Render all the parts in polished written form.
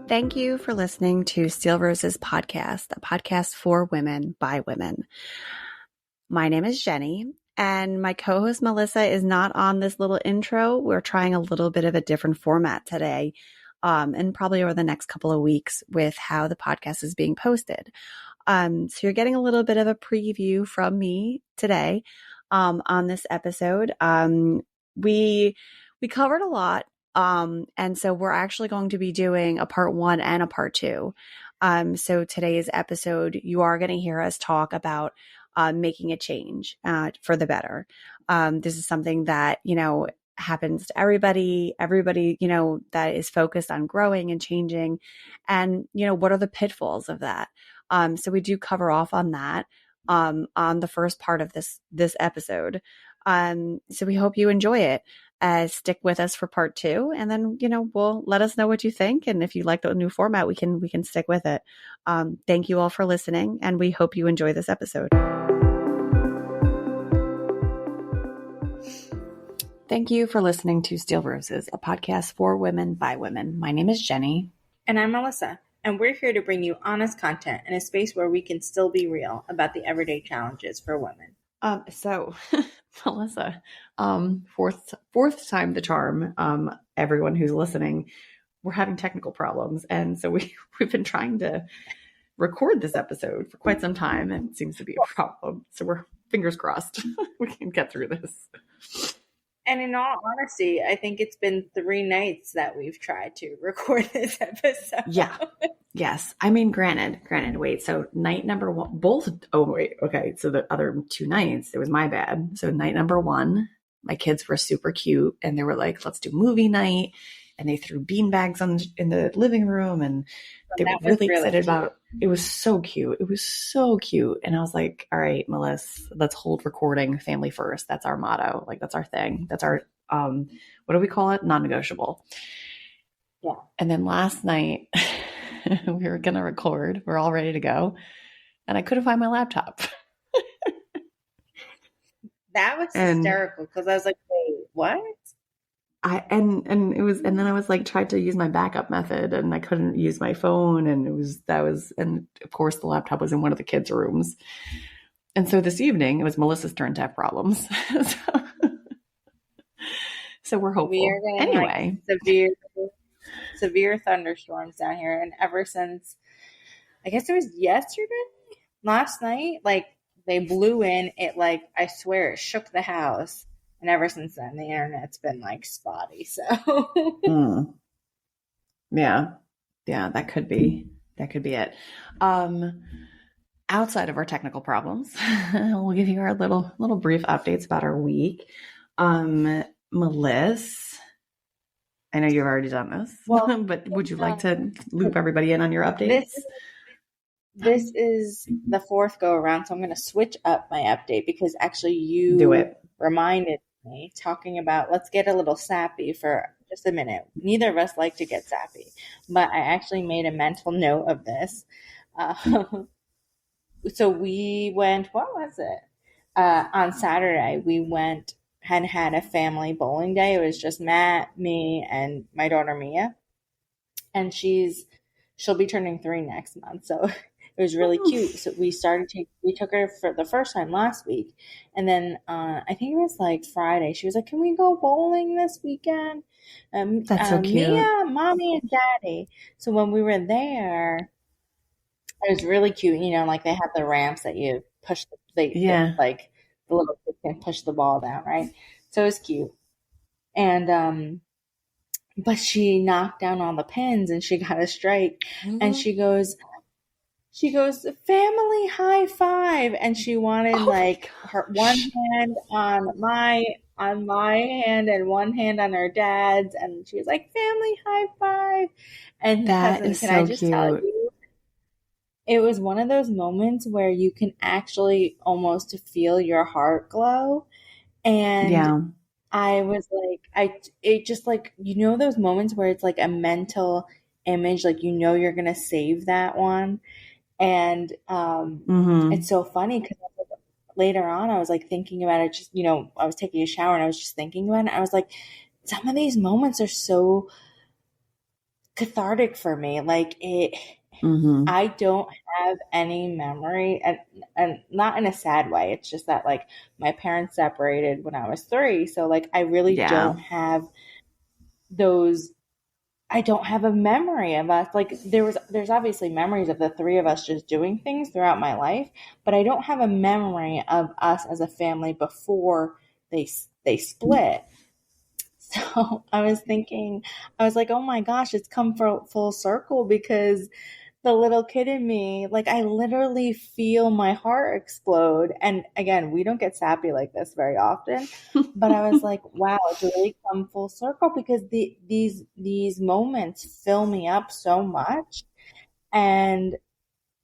Thank you for listening to Steel Roses podcast, a podcast for women by women. My name is Jenny, and my co-host Melissa is not on this little intro. We're trying a little bit of a different format today, and probably over the next couple of weeks with how the podcast is being posted. So you're getting a little bit of a preview from me today on this episode. We covered a lot. And so we're actually going to be doing a part 1 and a part 2. So today's episode, you are going to hear us talk about making a change for the better. This is something that, happens to everybody, that is focused on growing and changing. And, what are the pitfalls of that? So we do cover off on that on the first part of this episode. So we hope you enjoy it. Stick with us for part 2, and then, we'll let us know what you think. And if you like the new format, we can stick with it. Thank you all for listening, and we hope you enjoy this episode. Thank you for listening to Steel Roses, a podcast for women by women. My name is Jenny. And I'm Melissa. And we're here to bring you honest content in a space where we can still be real about the everyday challenges for women. So Melissa, fourth time the charm, everyone who's listening, we're having technical problems. And so we've been trying to record this episode for quite some time, and it seems to be a problem. So we're fingers crossed we can get through this. And in all honesty, I think it's been 3 nights that we've tried to record this episode. Yeah. Yes. I mean, granted, wait, so night number 1, so the other 2 nights, it was my bad. So night number 1, my kids were super cute, and they were like, let's do movie night. And they threw beanbags in the living room, and they were really excited about it. It was so cute. It was so cute. And I was like, all right, Melissa, let's hold recording family first. That's our motto. Like, that's our thing. That's our, what do we call it? Non-negotiable. Yeah. And then last night we were going to record. We're all ready to go. And I couldn't find my laptop. That was hysterical, because I was like, wait, what? And then I was like, tried to use my backup method, and I couldn't use my phone. And and of course the laptop was in one of the kids' rooms. And so this evening it was Melissa's turn to have problems. So we're hopeful. We are getting anyway. Severe thunderstorms down here. And ever since, I guess it was last night, like they blew in it, like, I swear it shook the house. And ever since then, the internet's been like spotty. So, yeah, that could be it. Outside of our technical problems, we'll give you our little brief updates about our week. Melissa, I know you've already done this, but would you like to loop everybody in on your updates? This is the 4th go around, so I'm going to switch up my update, because actually you do it. Reminded me, talking about let's get a little sappy for just a minute. Neither of us like to get sappy, but I actually made a mental note of this. So we went, what was it? On Saturday, we went and had a family bowling day. It was just Matt, me, and my daughter Mia. And she'll be turning 3 next month. So it was really cute. So we took her for the first time last week. And then I think it was like Friday. She was like, can we go bowling this weekend? That's so cute. Mia, mommy, and daddy. So when we were there, it was really cute. Like they have the ramps that you push, like the little kid can push the ball down, right? So it was cute. And but she knocked down all the pins and she got a strike. Mm-hmm. And she goes, family high five. And she wanted her one hand on my hand and one hand on her dad's. And she was like, family high five. And that is so cute. Tell you, it was one of those moments where you can actually almost feel your heart glow. And I was like, it just like, those moments where it's like a mental image, like, you're going to save that one. And it's so funny because later on, I was like thinking about it, just, I was taking a shower and I was just thinking about it. I was like, some of these moments are so cathartic for me. Like Mm-hmm. I don't have any memory, and not in a sad way. It's just that like my parents separated when I was 3. So like I really Yeah. don't have those I don't have a memory of us. Like there's obviously memories of the 3 of us just doing things throughout my life, but I don't have a memory of us as a family before they split. So I was thinking, I was like, oh my gosh, it's come full circle, because the little kid in me, like I literally feel my heart explode. And again, we don't get sappy like this very often, but I was like, wow, it's really come full circle, because these moments fill me up so much, and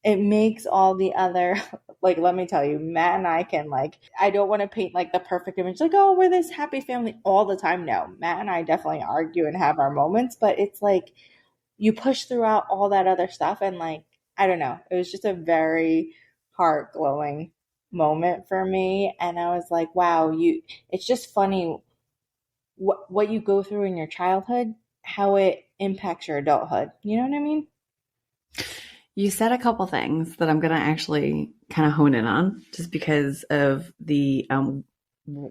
it makes all the other like, let me tell you, Matt and I can, like, I don't want to paint like the perfect image, like, oh, we're this happy family all the time. No, Matt and I definitely argue and have our moments, but it's like you push throughout all that other stuff, and like, I don't know, it was just a very heart glowing moment for me. And I was like, wow, you it's just funny what you go through in your childhood, how it impacts your adulthood. You know what I mean? You said a couple things that I'm going to actually kind of hone in on just because of the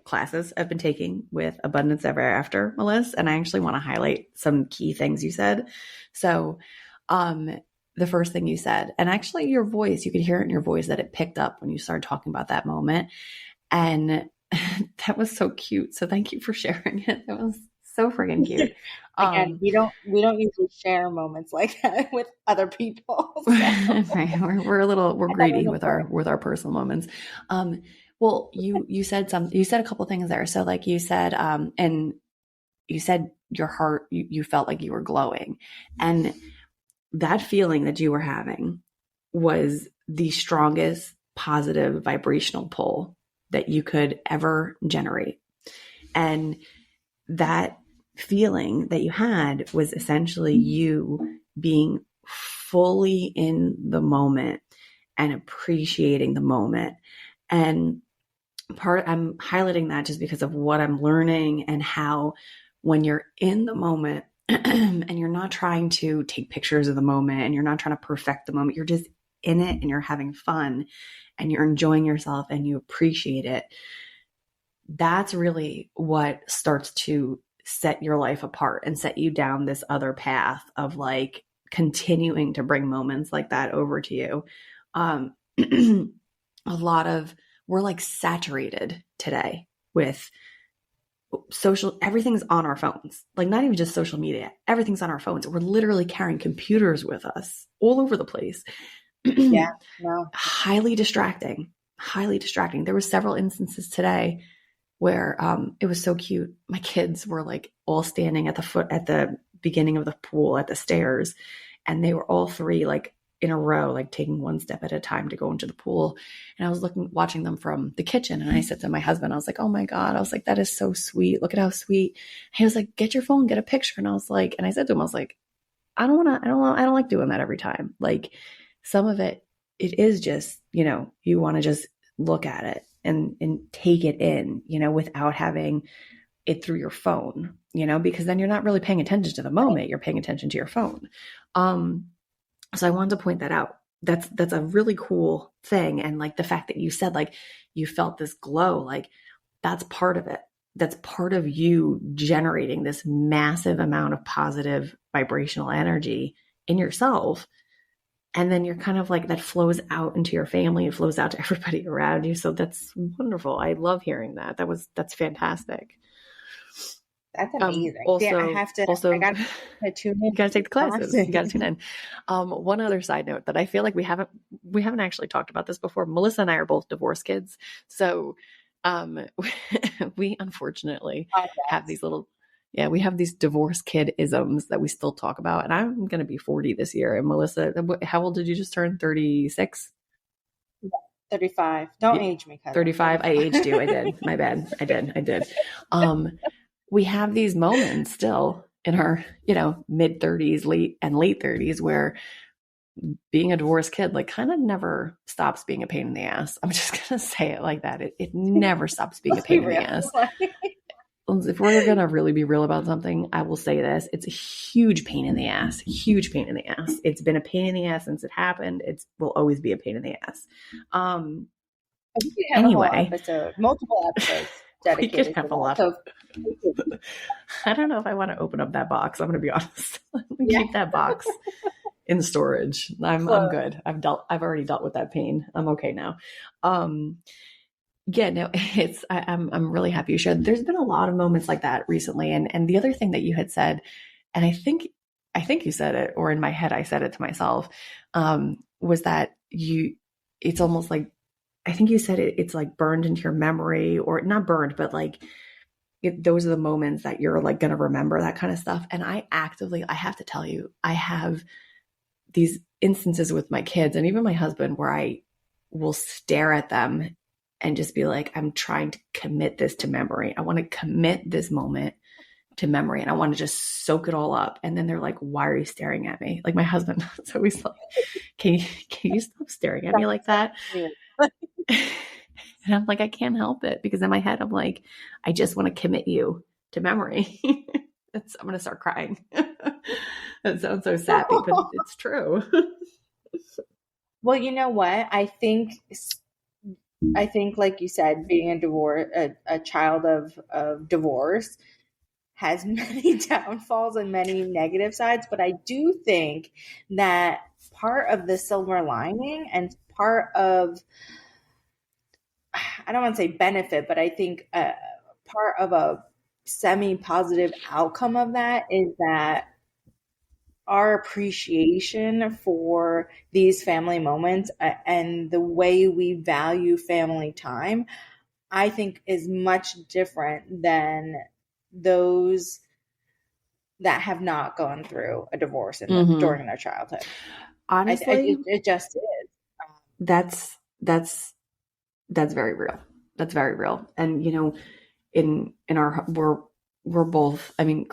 classes I've been taking with Abundance Ever After, Melissa, and I actually want to highlight some key things you said. So, the first thing you said, and actually your voice, you could hear it in your voice that it picked up when you started talking about that moment. And that was so cute. So thank you for sharing it. That was so freaking cute. Again, we don't usually share moments like that with other people. So. Right. We're greedy with important. our personal moments. Well, you said a couple things there. So like you said, and you said your heart, you felt like you were glowing, and that feeling that you were having was the strongest positive vibrational pull that you could ever generate. And that feeling that you had was essentially you being fully in the moment and appreciating the moment. And I'm highlighting that just because of what I'm learning, and how when you're in the moment and you're not trying to take pictures of the moment and you're not trying to perfect the moment, you're just in it and you're having fun and you're enjoying yourself and you appreciate it. That's really what starts to set your life apart and set you down this other path of like continuing to bring moments like that over to you. A lot of, we're like saturated today with social, everything's on our phones, like not even just social media, everything's on our phones. We're literally carrying computers with us all over the place. Yeah, no. Highly distracting, highly distracting. There were several instances today where it was so cute. My kids were like all standing at the beginning of the pool at the stairs, and they were all 3 like in a row, like taking one step at a time to go into the pool. And I was watching them from the kitchen, and I said to my husband, I was like, oh my God, I was like, that is so sweet. Look at how sweet. He was like, get your phone, get a picture. And I was like, and I said to him, I was like, I don't like doing that every time. Like some of it is just, you want to just look at it and take it in, without having it through your phone, because then you're not really paying attention to the moment. You're paying attention to your phone. So I wanted to point that out. That's a really cool thing. And like the fact that you said, like, you felt this glow, like that's part of it. That's part of you generating this massive amount of positive vibrational energy in yourself. And then you're kind of like, that flows out into your family, it flows out to everybody around you. So that's wonderful. I love hearing that. That's fantastic. That's amazing. Yeah, Also, I got to tune in. You got to take the classes. You got to tune in. One other side note that I feel like we haven't actually talked about this before. Melissa and I are both divorced kids, so we unfortunately have these we have these divorce kid isms that we still talk about. And I'm going to be 40 this year. And Melissa, how old did you just turn? 36? 35. Don't age me, cousin. 35. I aged you. I did. My bad. I did. We have these moments still in our, mid 30s, late 30s, where being a divorced kid, like, kind of never stops being a pain in the ass. I'm just going to say it like that. It never stops being a pain in the ass. if we're going to really be real about something, I will say this. It's a huge pain in the ass. Huge pain in the ass. It's been a pain in the ass since it happened. It will always be a pain in the ass. We could have a whole episode, multiple episodes dedicated we could have to a lot. So, I don't know if I want to open up that box. I'm going to be honest. Keep that box in storage. I'm good. I've already dealt with that pain. I'm okay now. Yeah, no, I'm really happy you shared. There's been a lot of moments like that recently. And the other thing that you had said, and I think you said it, or in my head, I said it to myself, was that it's almost like, I think you said it's like burned into your memory, or not burned, but like those are the moments that you're like going to remember, that kind of stuff. And I have to tell you, I have these instances with my kids and even my husband where I will stare at them and just be like, I'm trying to commit this to memory. I want to commit this moment to memory and I want to just soak it all up. And then they're like, why are you staring at me? Like my husband is always like, can you stop staring at me like that? And I'm like, I can't help it, because in my head, I'm like, I just want to commit you to memory. I'm going to start crying. That sounds so sappy, but it's true. Well, you know what? I think, like you said, being a child of divorce has many downfalls and many negative sides. But I do think that part of the silver lining and part of, I don't want to say benefit, but I think part of a semi-positive outcome of that is that our appreciation for these family moments and the way we value family time, I think, is much different than those that have not gone through a divorce during their childhood. Honestly, it just is. That's very real. That's very real. And, you know, in our, we're both, I mean,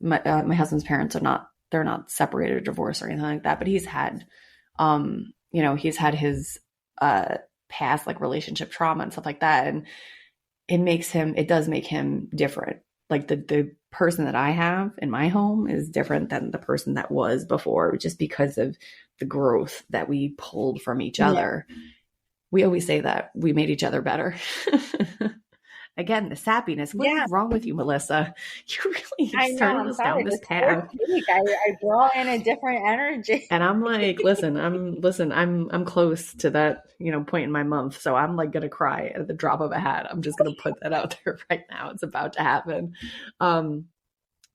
my husband's parents they're not separated or divorced or anything like that, but he's had, he's had his, past like relationship trauma and stuff like that. And it does make him different. Like the person that I have in my home is different than the person that was before, just because of the growth that we pulled from each other. We always say that we made each other better. Again, the sappiness. What's wrong with you, Melissa? You really started us down this path. I draw in a different energy. And I'm like, I'm close to that, point in my month. So I'm like going to cry at the drop of a hat. I'm just going to put that out there right now. It's about to happen.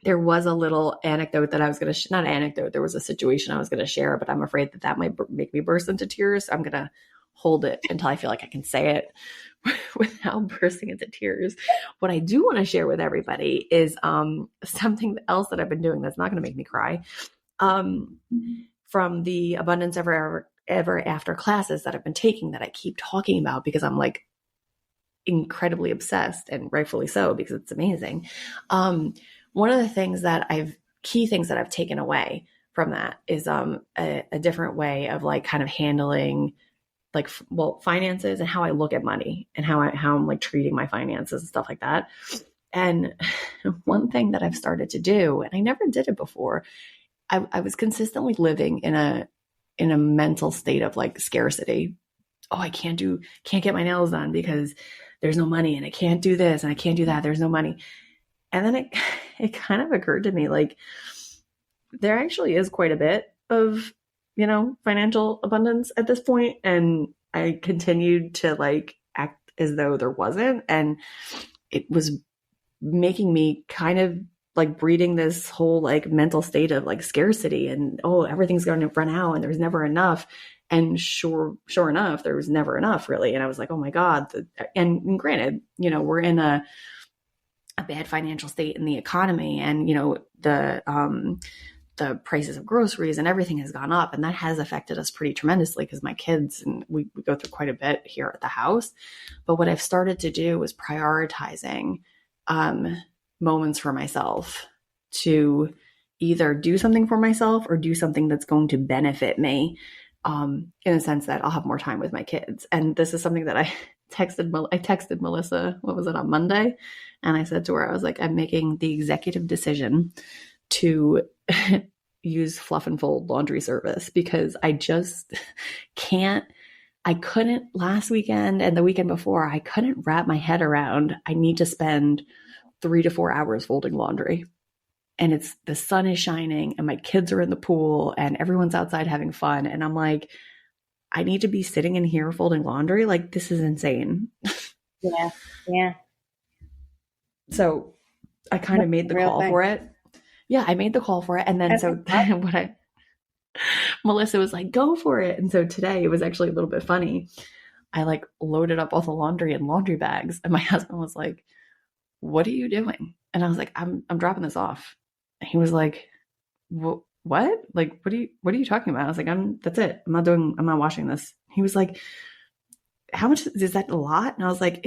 There was a little anecdote that I was going to, not anecdote. There was a situation I was going to share, but I'm afraid that might make me burst into tears. I'm going to hold it until I feel like I can say it without bursting into tears. What I do want to share with everybody is something else that I've been doing that's not going to make me cry. From the Abundance Ever After classes that I've been taking, that I keep talking about because I'm like incredibly obsessed, and rightfully so, because it's amazing. One of the key things that I've taken away from that is a different way of like kind of handling finances, and how I look at money, and how I'm like treating my finances and stuff like that. And one thing that I've started to do, and I never did it before, I was consistently living in a mental state of like scarcity. Oh, I can't get my nails done because there's no money, and I can't do this and I can't do that. There's no money. And then it kind of occurred to me, like, there actually is quite a bit of, financial abundance at this point. And I continued to like act as though there wasn't. And it was making me kind of like breeding this whole like mental state of like scarcity, and, oh, everything's going to run out and there's never enough. And sure enough, there was never enough, really. And I was like, oh my God. And granted, we're in a bad financial state in the economy, and, the prices of groceries and everything has gone up, and that has affected us pretty tremendously, because my kids and we go through quite a bit here at the house. But what I've started to do is prioritizing moments for myself, to either do something for myself or do something that's going to benefit me, in a sense that I'll have more time with my kids. And this is something that I texted Melissa, what was it, on Monday? And I said to her, I was like, I'm making the executive decision to use Fluff and Fold laundry service because I just couldn't last weekend and the weekend before, I couldn't wrap my head around, I need to spend 3 to 4 hours folding laundry. And the sun is shining and my kids are in the pool and everyone's outside having fun. And I'm like, I need to be sitting in here folding laundry. Like, this is insane. Yeah. Yeah. So I kind of made the call for it. Yeah, I made the call for it. And then Melissa was like, go for it. And so today it was actually a little bit funny. I like loaded up all the laundry in laundry bags. And my husband was like, what are you doing? And I was like, I'm dropping this off. And he was like, what? Like, what are you talking about? I was like, that's it. I'm not washing this. He was like, how much is that? A lot? And I was like,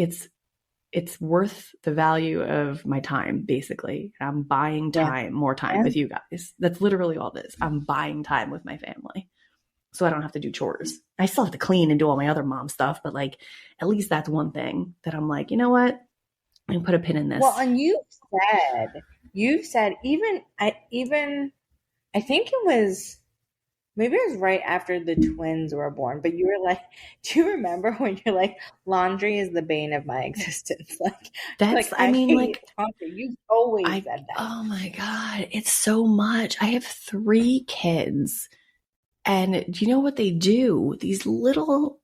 it's worth the value of my time, basically. I'm buying time, more time with you guys. That's literally all it is. I'm buying time with my family. So I don't have to do chores. I still have to clean and do all my other mom stuff, but like, at least that's one thing that I'm like, you know what? I can put a pin in this. Well, and you said I think maybe it was right after the twins were born, but you were like, do you remember when you're like, laundry is the bane of my existence? Like, that's, like, you've always said that. Oh my God. It's so much. I have 3 kids and do you know what they do? These little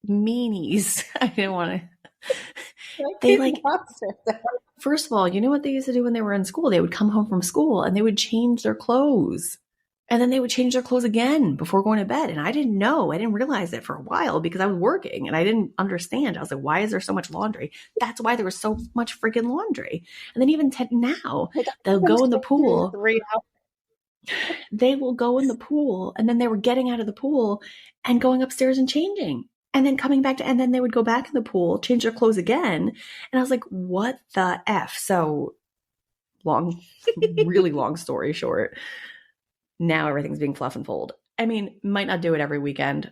meanies. I didn't want to. They like, first of all, you know what they used to do when they were in school? They would come home from school and they would change their clothes. And then they would change their clothes again before going to bed. And I didn't know. I didn't realize it for a while because I was working and I didn't understand. I was like, why is there so much laundry? That's why there was so much freaking laundry. And then even now, they'll go in the pool. 3 hours. They will go in the pool and then they were getting out of the pool and going upstairs and changing. And then coming back and then they would go back in the pool, change their clothes again. And I was like, what the F? So really long story short, now everything's being Fluff and Fold. I mean, might not do it every weekend,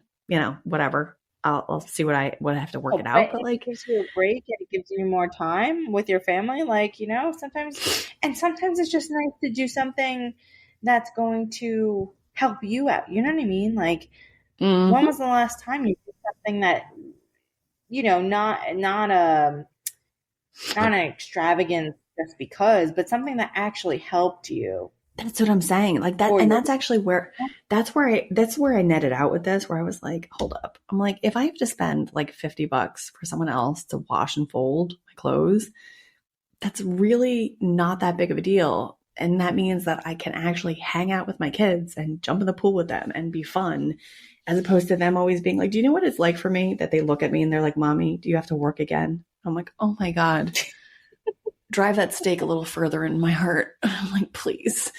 whatever. I'll see what I have to work it out. But like, it gives you a break and it gives you more time with your family. Like, sometimes it's just nice to do something that's going to help you out. You know what I mean? Like, when was the last time you did something that, not an extravagance just because, but something that actually helped you? That's what I'm saying. Like that. And that's actually where I netted out with this, where I was like, hold up. I'm like, if I have to spend like $50 for someone else to wash and fold my clothes, that's really not that big of a deal. And that means that I can actually hang out with my kids and jump in the pool with them and be fun, as opposed to them always being like, do you know what it's like for me that they look at me and they're like, Mommy, do you have to work again? I'm like, oh my God. Drive that stake a little further in my heart. I'm like, please.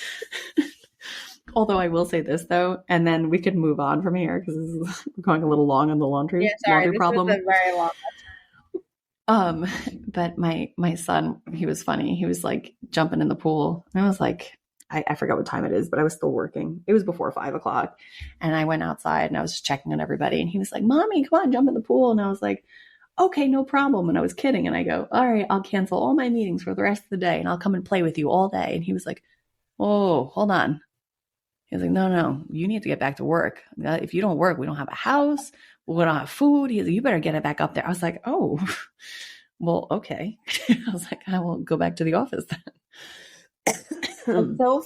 Although I will say this though, and then we could move on from here because this is going a little long on the laundry problem. This is a very long. But my son, he was funny. He was like jumping in the pool. And I was like, I forgot what time it is, but I was still working. It was before 5:00. And I went outside and I was just checking on everybody. And he was like, Mommy, come on, jump in the pool. And I was like, okay, no problem. And I was kidding. And I go, all right, I'll cancel all my meetings for the rest of the day and I'll come and play with you all day. And he was like, oh, hold on. He was like, no, you need to get back to work. If you don't work, we don't have a house. We don't have food. He's like, you better get it back up there. I was like, oh, well, okay. I was like, I will go back to the office then. So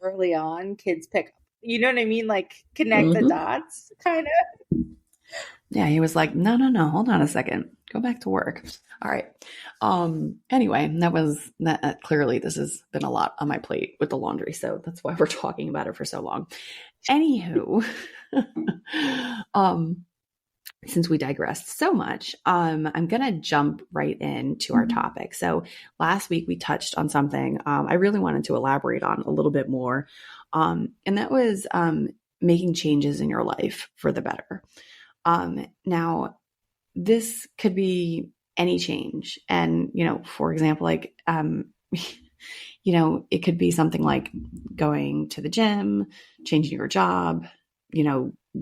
early on, kids pick up. You know what I mean? Like connect the dots, kind of. Yeah, he was like, no, hold on a second. Go back to work. All right. Anyway, that clearly this has been a lot on my plate with the laundry. So that's why we're talking about it for so long. Anywho, since we digressed so much, I'm going to jump right into our topic. So last week we touched on something I really wanted to elaborate on a little bit more. And that was making changes in your life for the better. Now this could be any change. And, for example, like, it could be something like going to the gym, changing your job,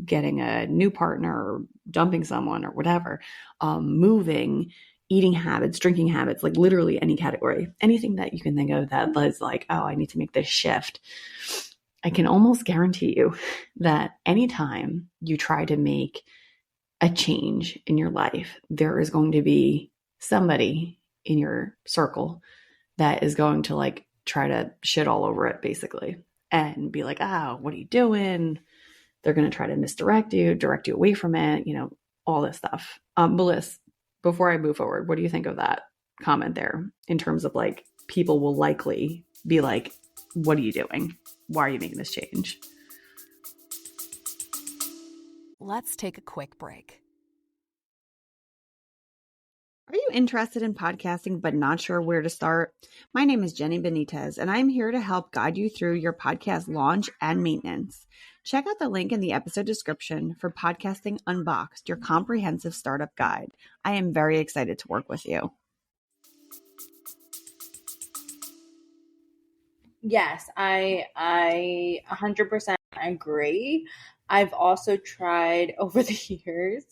getting a new partner or dumping someone or whatever, moving, eating habits, drinking habits, like literally any category, anything that you can think of that is like, oh, I need to make this shift. I can almost guarantee you that anytime you try to make a change in your life, there is going to be somebody in your circle that is going to like try to shit all over it basically and be like, oh, what are you doing? They're going to try to misdirect you, direct you away from it, all this stuff. Melissa, before I move forward, what do you think of that comment there in terms of like people will likely be like, what are you doing? Why are you making this change? Let's take a quick break. Are you interested in podcasting but not sure where to start? My name is Jenny Benitez, and I'm here to help guide you through your podcast launch and maintenance. Check out the link in the episode description for Podcasting Unboxed, your comprehensive startup guide. I am very excited to work with you. Yes, I 100% agree. I've also tried over the years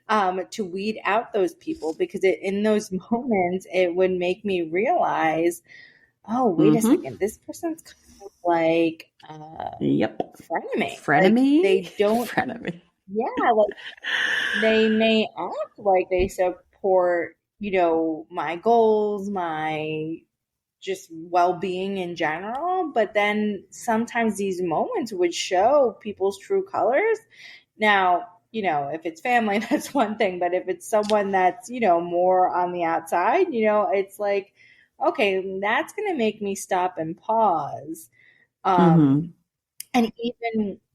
to weed out those people because in those moments, it would make me realize, oh, wait a second, this person's kind of like frenemy. Frenemy? Like, they don't, frenemy. Yeah, like they may act like they support, my goals, my just well-being in general, but then sometimes these moments would show people's true colors. Now, if it's family, that's one thing, but if it's someone that's, more on the outside, it's like, okay, that's going to make me stop and pause. And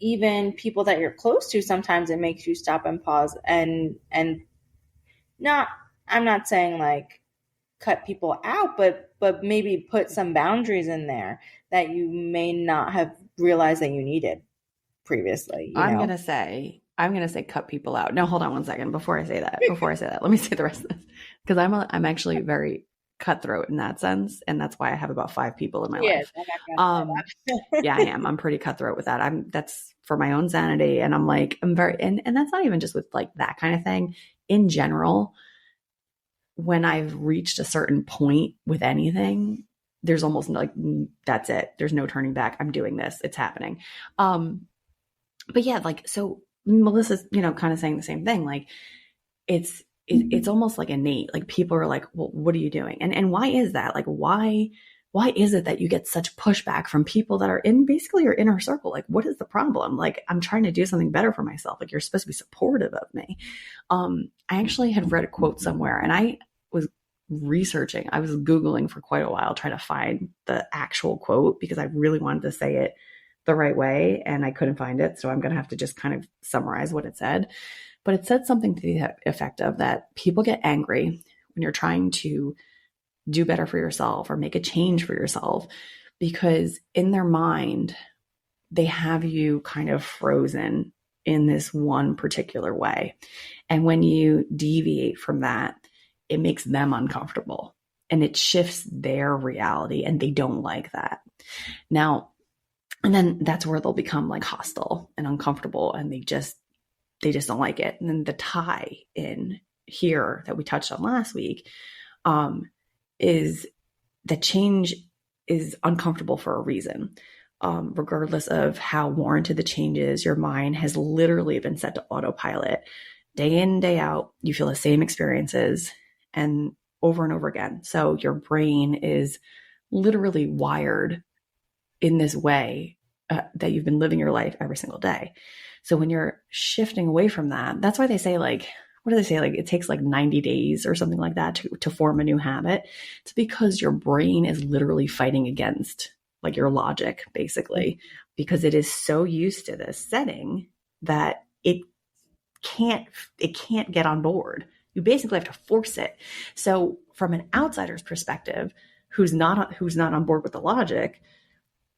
even people that you're close to, sometimes it makes you stop and pause and I'm not saying like cut people out, but maybe put some boundaries in there that you may not have realized that you needed previously. I'm gonna say cut people out. No, hold on one second. Before I say that, let me say the rest of this, because I'm actually very cutthroat in that sense, and that's why I have about 5 people in my life. Yeah, I am. I'm pretty cutthroat with that. That's for my own sanity, and I'm very, and that's not even just with like that kind of thing. In general, when I've reached a certain point with anything, there's almost like, that's it. There's no turning back. I'm doing this. It's happening. But yeah, like, so Melissa's, kind of saying the same thing. Like it's almost like innate. Like people are like, well, what are you doing? And why is that? Like, why is it that you get such pushback from people that are in basically your inner circle? Like, what is the problem? Like, I'm trying to do something better for myself. Like, you're supposed to be supportive of me. I actually had read a quote somewhere, and I was researching. I was Googling for quite a while, trying to find the actual quote because I really wanted to say it the right way, and I couldn't find it. So I'm going to have to just kind of summarize what it said. But it said something to the effect of that people get angry when you're trying to do better for yourself or make a change for yourself, because in their mind, they have you kind of frozen in this one particular way. And when you deviate from that, it makes them uncomfortable and it shifts their reality, and they don't like that. Now, and then that's where they'll become like hostile and uncomfortable, and they just don't like it. And then the tie in here that we touched on last week, is that change is uncomfortable for a reason. Regardless of how warranted the change is, your mind has literally been set to autopilot. Day in, day out, you feel the same experiences and over and over again. So your brain is literally wired in this way that you've been living your life every single day. So when you're shifting away from that, that's why they say like, what do they say? Like it takes like 90 days or something like that to form a new habit. It's because your brain is literally fighting against like your logic, basically, because it is so used to this setting that it can't get on board. You basically have to force it. So from an outsider's perspective, who's not on board with the logic,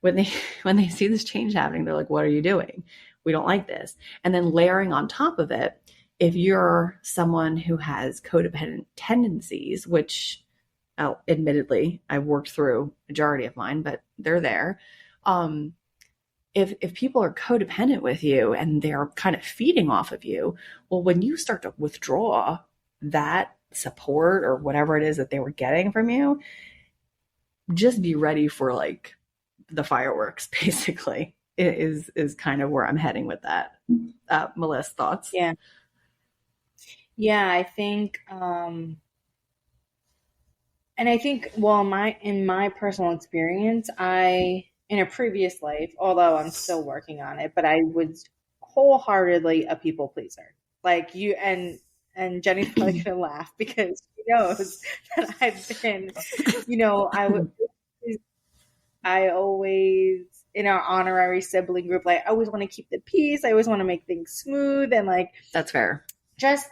when they see this change happening, they're like, what are you doing? We don't like this. And then layering on top of it, if you're someone who has codependent tendencies, which admittedly I've worked through a majority of mine, but they're there. If people are codependent with you and they're kind of feeding off of you, well, when you start to withdraw that support or whatever it is that they were getting from you, just be ready for like the fireworks, basically, is kind of where I'm heading with that. Melissa, thoughts? Yeah. Yeah, I think, and I think, well, in my personal experience, in a previous life, although I'm still working on it, but I was wholeheartedly a people pleaser. Like you, and Jenny's probably gonna laugh because she knows that I've been, I always, in our honorary sibling group, like I always want to keep the peace. I always want to make things smooth and like That's fair. just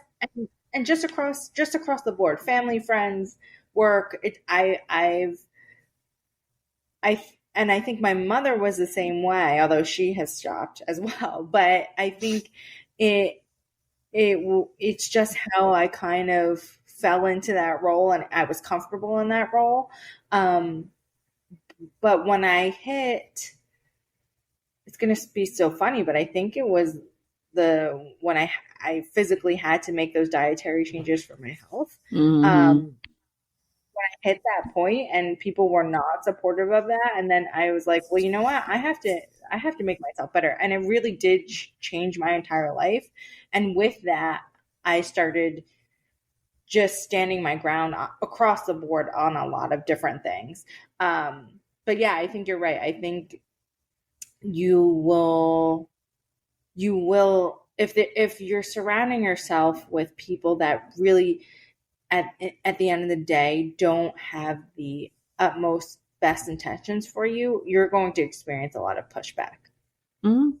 and just across the board, family, friends, work. I think my mother was the same way, although she has stopped as well. But I think it's just how I kind of fell into that role, and I was comfortable in that role. But when I hit, it's going to be so funny, but I think it was when I physically had to make those dietary changes for my health. When I hit that point and people were not supportive of that, and then I was like, well, you know what? I have to make myself better. And it really did change my entire life. And with that, I started just standing my ground across the board on a lot of different things. But yeah, I think you're right. I think you will if you're surrounding yourself with people that really at the end of the day don't have the utmost best intentions for you, you're going to experience a lot of pushback. Mm-hmm.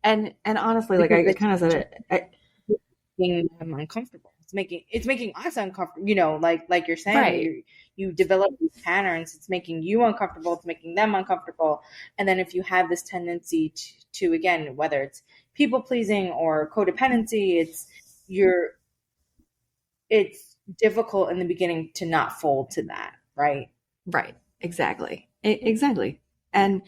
And honestly, like I kind of said it, making them uncomfortable. It's making us uncomfortable. Like you're saying, right. You develop these patterns. It's making you uncomfortable. It's making them uncomfortable. And then if you have this tendency to again, whether it's people pleasing or codependency, it's difficult in the beginning to not fold to that, right? Right. Exactly. And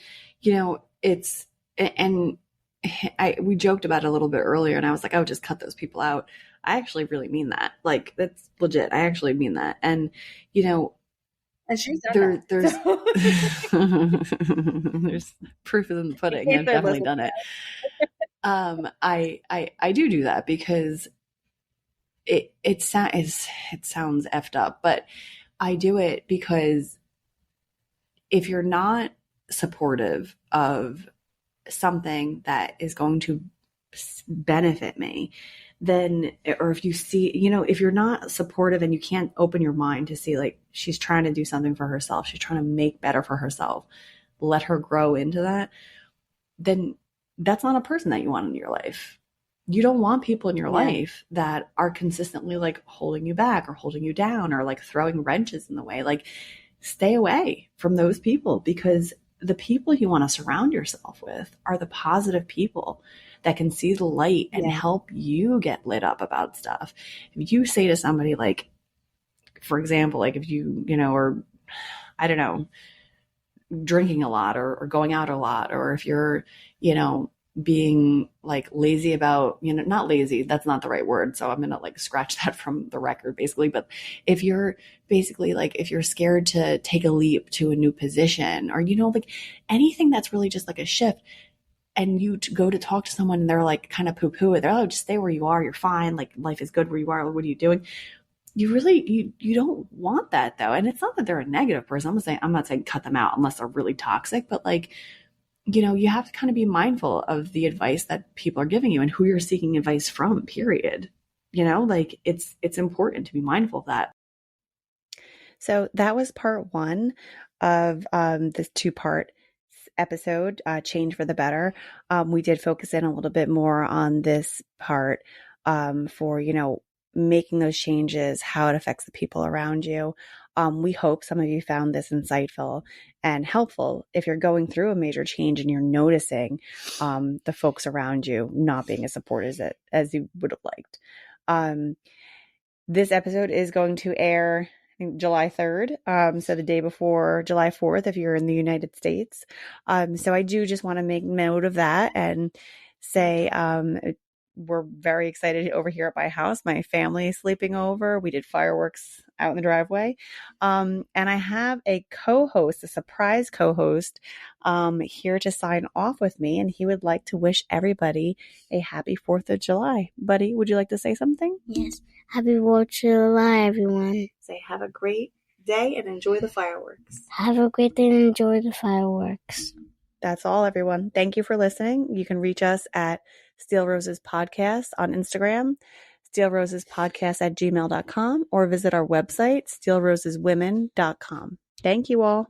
we joked about it a little bit earlier, and I was like, oh, just cut those people out. I actually really mean that. Like, that's legit. I actually mean that. And, and she's done there's there's proof in the pudding. I've definitely done it. I do that because it sounds effed up, but I do it because if you're not supportive of something that is going to benefit me, then, or if you see, if you're not supportive and you can't open your mind to see, like, she's trying to do something for herself, she's trying to make better for herself, let her grow into that, then that's not a person that you want in your life. You don't want people in your life that are consistently like holding you back or holding you down or like throwing wrenches in the way. Like, stay away from those people, because the people you want to surround yourself with are the positive people that can see the light and help you get lit up about stuff. If you say to somebody, like, for example, like if you, or I don't know, drinking a lot or going out a lot, or if you're, being like lazy about, not lazy, that's not the right word. So I'm going to like scratch that from the record basically. But if you're basically like, if you're scared to take a leap to a new position, or, like anything that's really just like a shift, and you go to talk to someone and they're like kind of poo-poo it, they're like, oh, just stay where you are, you're fine, like life is good where you are, what are you doing? You really, you don't want that though. And it's not that they're a negative person. I'm not saying cut them out unless they're really toxic, but like, you have to kind of be mindful of the advice that people are giving you and who you're seeking advice from, period. Like it's important to be mindful of that. So that was part one of this 2-part episode, Change for the Better. We did focus in a little bit more on this part for, making those changes, how it affects the people around you. We hope some of you found this insightful and helpful if you're going through a major change and you're noticing the folks around you not being as supportive as you would have liked. This episode is going to air, I think, July 3rd. So the day before July 4th, if you're in the United States. So I do just want to make note of that and say, we're very excited over here at my house. My family is sleeping over. We did fireworks out in the driveway. And I have a co-host, a surprise co-host, here to sign off with me. And he would like to wish everybody a happy 4th of July. Buddy, would you like to say something? Yes. Happy 4th of July, everyone. Say, have a great day and enjoy the fireworks. Have a great day and enjoy the fireworks. That's all, everyone. Thank you for listening. You can reach us at Steel Roses Podcast on Instagram, steelrosespodcast@gmail.com, or visit our website, steelroseswomen.com. Thank you all.